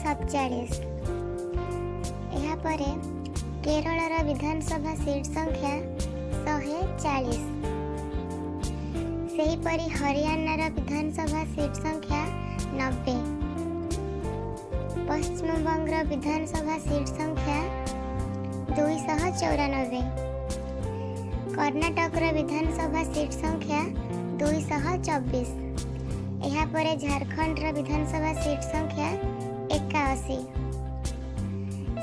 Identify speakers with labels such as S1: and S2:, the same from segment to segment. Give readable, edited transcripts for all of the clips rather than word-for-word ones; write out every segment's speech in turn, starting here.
S1: 47। यापरे केरल विधानसभा seat संख्या 140। सेहीपरि हरियाणा विधानसभा seat संख्या 90। पश्चिम बंग विधानसभा seat संख्या 294। कर्नाटक विधानसभा सीट संख्या 224। यापरे झारखंड विधानसभा सीट संख्या 81।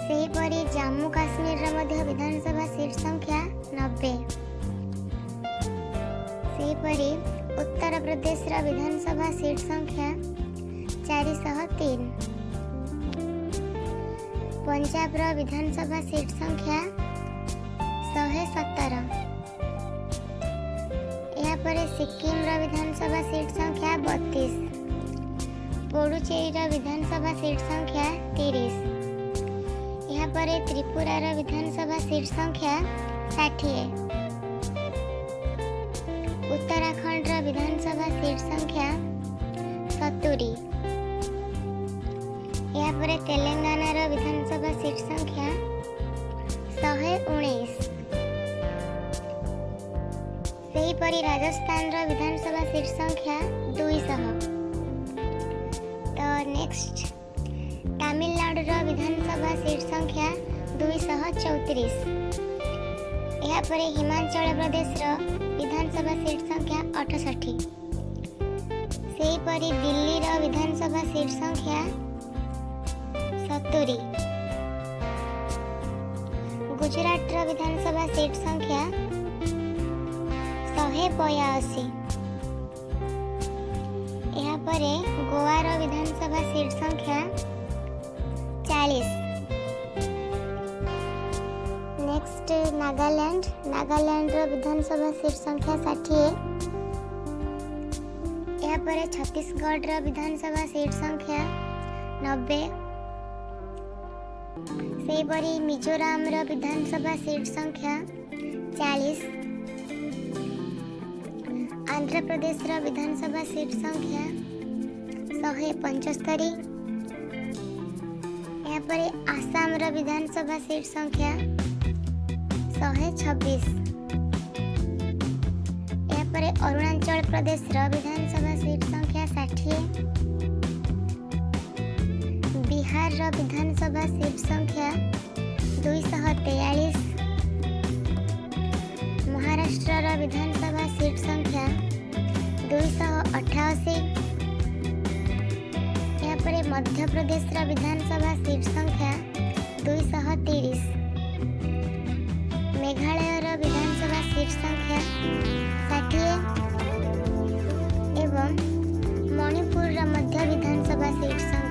S1: सेहीपरि जम्मू काश्मीर विधानसभा सीट संख्या 90। सेहीपरि उत्तर प्रदेश विधानसभा सीट संख्या 403। पंजाब विधानसभा सीट संख्या 117। यापरे सिक्किम विधानसभा सीट संख्या 32। पुडुचेरी विधानसभा सीट संख्या 30। यापरे त्रिपुरा विधानसभा सीट संख्या 60। उत्तराखंड विधानसभा सीट संख्या 70। यापरे तेलंगाना विधानसभा सीट संख्या 119। सेहीपरि राजस्थान विधानसभा सीट संख्या 200। तो नेक्स्ट तमिलनाडु विधानसभा सीट संख्या 234। यापरे हिमाचल प्रदेश विधानसभा सीट संख्या 68। सेहीपरि दिल्ली विधानसभा सीट संख्या 70। गुजरात विधानसभा सीट संख्या 182। यापरे गोवा विधानसभा सीट संख्या 40। नेक्स्ट नागालैंड विधानसभा सीट संख्या 60। यापरे छत्तीसगढ़ विधानसभा सीट संख्या 90। सेहीपरि मिजोराम विधानसभा सीट संख्या 40। आंध्र प्रदेश विधानसभा सीट संख्या 175। यापरे आसाम विधानसभा सीट संख्या 126। यापरे अरुणाचल प्रदेश विधानसभा सीट संख्या 60। बिहार विधानसभा सीट संख्या 243। महाराष्ट्र विधानसभा सीट संख्या 288। यापरे मध्य प्रदेश विधानसभा सीट संख्या 230। मेघालय विधानसभा सीट संख्या 60 एवं मणिपुर मध्य विधानसभा सीट संख्या